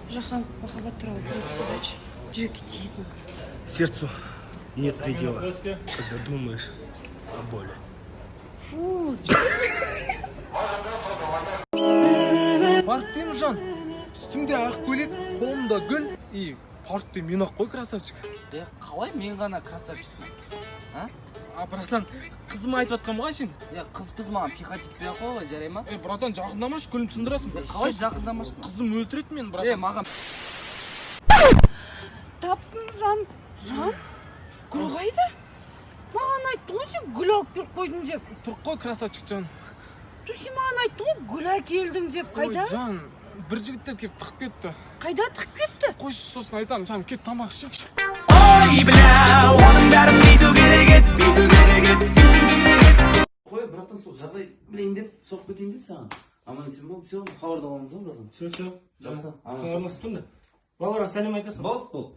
Жахан, махаббат туралы біреу сөз жүрекке тиетін. Сердцу нет предела, когда думаешь о боли. Бақыттым жан, үстіңде ақ көйлек, қолымда гүл, и паркте мен ақ қой, красавчик. Қалай мен ғана красавчикпін? Братан, қызым айтып атқам ғой сен? Қыз маған пихать етпей ақ қой, жарай ма? Братан, жақындамашы, күлім сындырасың. Қалай жақындамашсың? Қызым өлтіреді мен, братан. Маған Таптың жан. Гүл қайда? Маған айттың ғой сен гүл алып келіп қойдың деп. Тұрқ қой, красавчик жан. Сен маған айттың ғой гүл әкелдім деп. Қайда? Ой, жан, бір жігіттер келіп тығып кетті. Қайда тығып кетті? Қойшы, сосын айтамын, жан, кет тамақ ішейікші. Ой, бля, оның бәрін бүйту керек ет. Қой, братан, сол жағдай білейін деп, соғып кетейін деп саған. Аман есен бол, все, хабарда боламыз ғой, братан. Все. Жақсы. Хабарласып тұрмын да. Балаларға сәлем айтасың. Бол.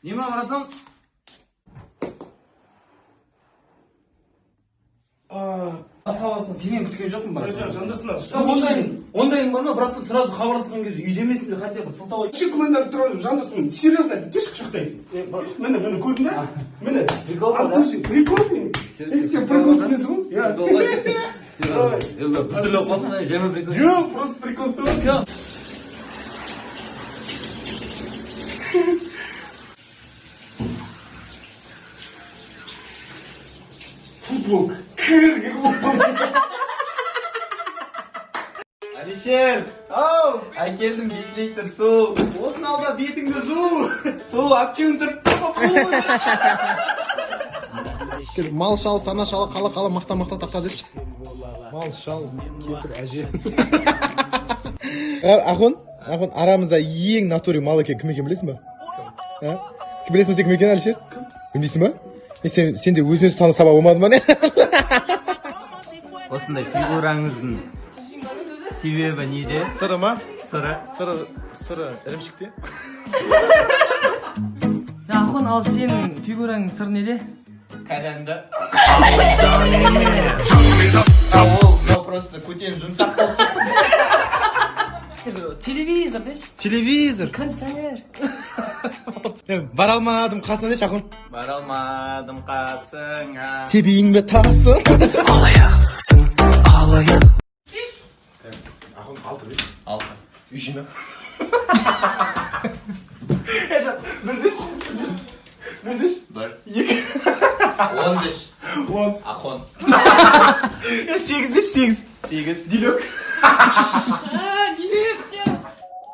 Нема, братан? Басқа басын сенен күткен жоқпын, братан. Жандасына. Ондайың бар ма, братан, сразу хабарласқан кезде үйдемесін де, хотя бір сылтау Кіші күмәндар тұрады, жандасымын. Серьезно, кеш құшақтайсың. Міне, көрдің бе? Міне. Прикол, да? Прикол деймін. Сен прикол түсінесің ғой? Бүтілі қалдың, жәмі прикол. Жоқ, просто прикол ұстауы. Футболка. Алишер! Ау! Әкелдім 5 литр су. Осын алда бетіңді жу. Су, апчуын тұрып. Мал шал, сана шал, қала мақта тапта деші. Мал шал, кепір әже. Ахон, арамызда ең натури мал екен кім екен білесің ба? Білесің ба сен кім екен, Алишер? Білмейсің ба? Сен де өзінен таны саба болмады ма не? Осындай фигураңыздың себебі неде? Сыры ма? Сыры ірімшікте. Ахон, ал сенің фигураңның сыры неде? Кәләмді. Ол просто көтеріп жұмсақ болыппысың. Телевизор деші? Телевизор. Кондиционер. Бара алмадым қасына деші, Ахон. Бара алмадым қасыңа. Тебейін бе тасы? Алаяқсың. Ахон, 6 деш. 6. Үшіні. Бір деш? 2. 10 деш. 10. Ахон. 8 деш, 8. 8. Дилек.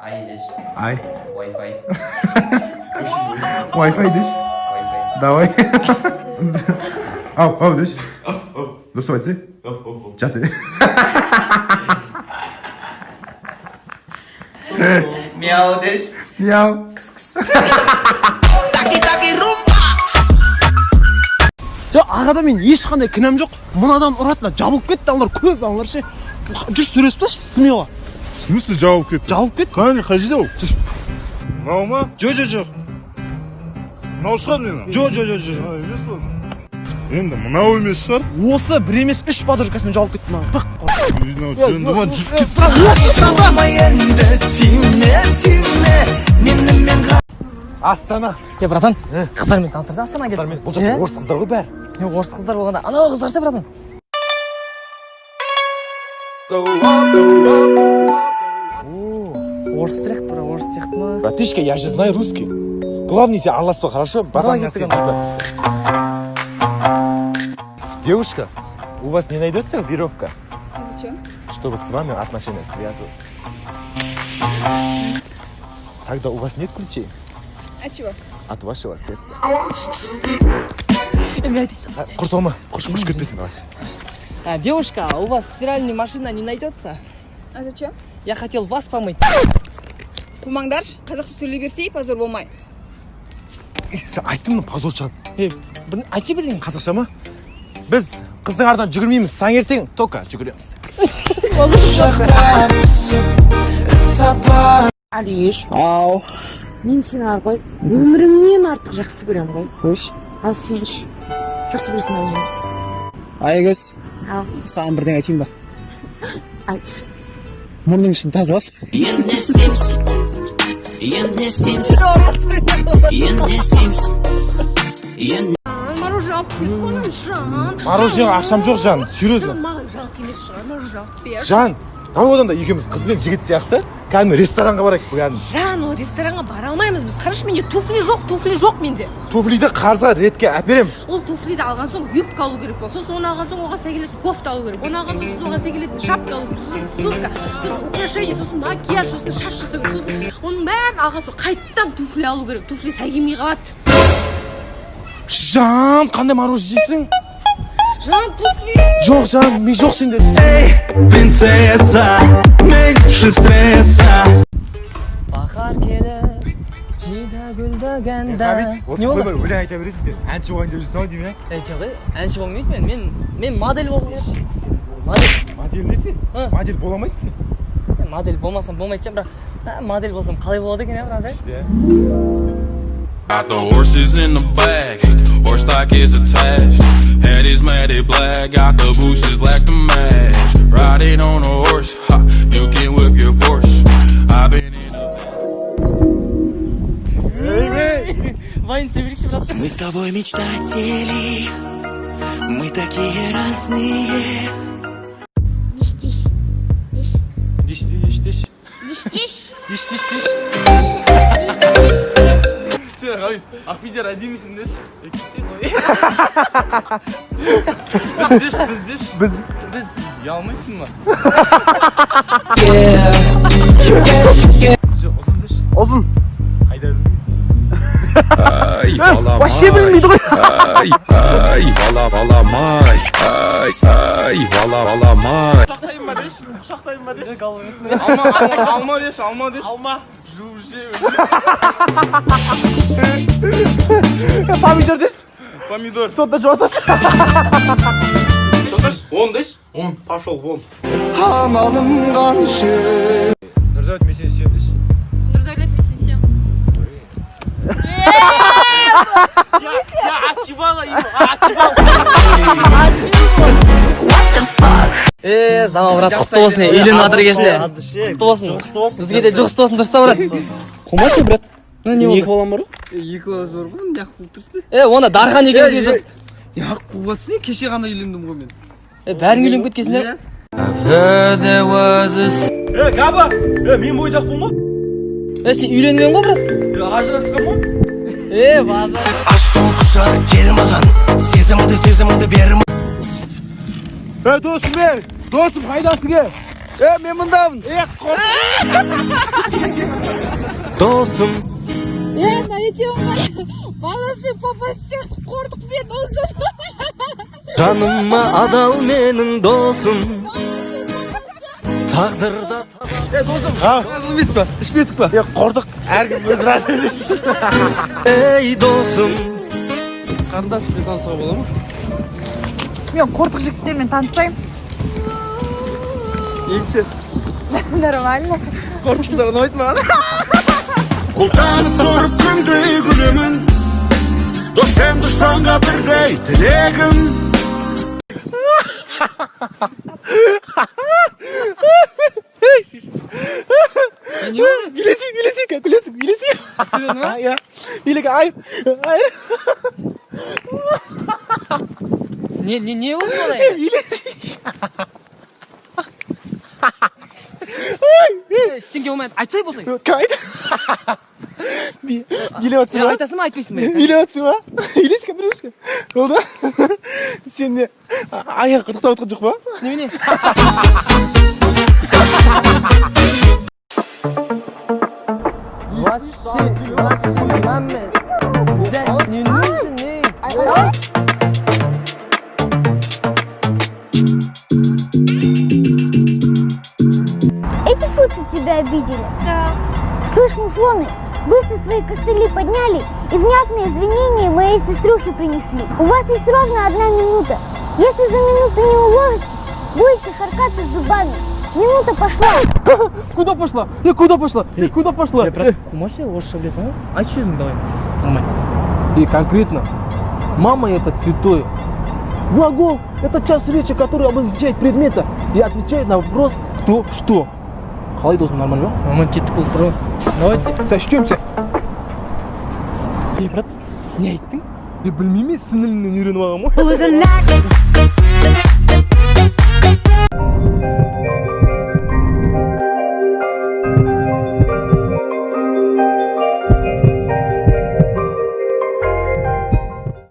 Ай деш. Ай. Wi-Fi. Wi-Fi деш. Wi-Fi. Давай. Ау деш. Дұрыс айтсы? Жаты. Мяу деш. Мяу. Таки румба. Ағада мен ешқандай кінәм жоқ. Мынадан ұратына жабылып кетті, аналар көп, аналар ше. Жүр сөйлесіп таш, смело. В смысле жауып кетті? Жауып кетті. Қане, жерде ол? Мынау ма? Жоқ. Мынау шығар мені? Жоқ. Емес па? Енді мынау емес шығар? Осы бір емес 3 подружкасымен жауып кетті маған. Тық. Мынау жөнді ма жүріп кетті. Осы сырада. Астана. Братан, қыздармен таныстырса Астана келді. Бұл жақта орыс қыздар ғой бәрі. Орыс қыздар болғанда, анау қыздар ше, братан. Орыс сияқты, брат, орыс сияқты ма? Братишка, я же знаю русский. Главное, сен араласпа, хорошо? Братан, я сен братишка. Девушка, у вас не найдется веревка? А зачем? Чтобы с вами отношения связывать. Тогда у вас нет ключей? А чего? От вашего сердца. Құртылма, құш кетпесін, давай. Девушка, у вас стиральная машина не найдется? А зачем? Я хотел вас помыть. Қумаңдаршы, қазақша сөйлей берсей, позор болмай. Сен айттың ба, позор шығарып? Айтшы бірдеңе. Қазақша ма? Біз қыздың артынан жүгірмейміз, таңертең тока жүгіреміз. Алиш. Ау. Мен сені ар ғой, өмірімнен артық жақсы көрем ғой. Қойш. Ал сен ш. Жақсы көресің ау мені. Айгөз, Ал, саған бірдеңе айтайын ба? айт. Мұрның ішін тазалаш. Енді істейміз. Енді істейміз. Енді істейміз. Енді Мороженое алып телефоным, Жан. Мороженеге ақшам жоқ, Жан. Серьезно. Маған жалко емес шығар, мороженое алып бер. Жан, давай одан да екеуміз қыз бен жігіт сияқты кәдімгі ресторанға барайық. Кәдімгі Жан, ол ресторанға бара алмаймыз біз. Қарашы, менде туфли жоқ менде. туфлиді қарызға ретке әперем. Ол туфлиді алған соң юбка алу керек болды. Сосын оны алған соң оған сай келетін кофта алу керек. Оны алған соң оған сай келетін шапка алу керек. Сосын сумка, сосын украшение, сосын макияж, сосын шаш жасау керек. Сосын оның бәрін алған соң қайттан туфли алу керек. Туфли сай келмей қалады. Жан, қандай мороженое жейсің? Жан, туфли. Жоқ, Жан, мен жоқ сенде. Эй, принцесса, меньше стресса. Бахар келіп, жида гүлдөгенде. Осы қоймай өлең айта бересің сен. Әнші болайын деп жүрсің ау деймін, Жоқ, әнші болмайды мен модель болғым келеді. Модель несі? Модель бола алмайсың сен. Модель болмасам болмайды бірақ модель болсам қалай болады екен, брат? Got the horses in the back, horse stock is attached. Head is matted black, got the bushes black to match. Riding on a horse, ha, you can whip your Porsche. I've been in Вайн стриберикші, брат. Мы с тобой мечтатели, мы такие разные. Сен ғай, Ақбидер әдемісің деш. Біз. Ұялмайсың ба? Ұзын деш. Ұзын. Қайда білмейді. Вообще білмейді ғой. Құшақтайын ба деш? Құшақтайын ба деш? Алма деш, алма деш. Алма. Жуып жеп. Помидор деш? Помидор. Сонда жуасаш. Он деш? Он. Пошел вон. Амалым қаншы. Нұрдәулет, мен сені сүйемін деші. Нұрдәулет, мен сені сүйемін. Я отчевала его, отчевала. Зама, брат, құтты болсын, үйленіп жатыр кезінде. Құтты болсын. Бізге де жұғысты болсын, дұрыс та, брат. Қомашы, брат. Не Екі балам бар ғой? Екі баласы бар ғой, не қуып тұрсың? Оны Дархан екеумізге жұғысты. Я қуатсың, кеше ғана үйлендім ғой мен. Бәрің үйленіп кеткенсіңдер. Габа, мен бойдақпын ғой. Сен үйленген ғой, брат? Ажырасқан ғой. Базар. Аштың құшақ кел маған, сезіміңді берім. Досым, қайдасың? Мен мұндамын. Досым. Мына екеуің баласын папасы сияқты қордық мен досым. Жаныма адал менің досым. Тағдырда Досым, разылмейсің ба? Ішпедік па? Қордық, әркім өз разылы үшін. Ей досым. Қарындасымен танысуға бола ма? Мен қордық жігіттермен таныспаймын. Енші. Нормально. Қордықшылар ұнайды маған. Құлтанып тұрып күнде күлемін. Дос пен дұшпанға бірдей тілегім. Билесің. Серьезно ма? Иә. Билеге айып. Не болды олай? Билесің. Ештеңке болмайды. Айтсай болсаң. Қайда? Билеп атсың ба? Айтасың ба, айтпайсың ба? Билеп атсың ба? Билесің біреушке. Олда? Сен не? Аяқ қытықтап отқан жоқ па? Немене? Вообще, маме. Взять не нужен, Эти фуцы тебя обидели? Да. Слышь, муфлоны, быстро свои костыли подняли и внятные извинения моей сеструхе принесли. У вас есть ровно 1 минута. Если за минуту не уложите, будете харкаться зубами. Минута пошла. Куда пошла? Куда пошла? Куда пошла? брат, можешь орысша білесің ғой? Айтшы өзің давай. Нормально. И конкретно, мама это цветой. Глагол – это часть речи, который обозначает предмета и отвечает на вопрос «кто что». Қалай досым, нормально ма? Нормально, кеттік болды, бро. Давайте. Сочтемся. Брат, не айттың? Білмеймін, сіңілімнен үйреніп алғам ғой. Who's the next?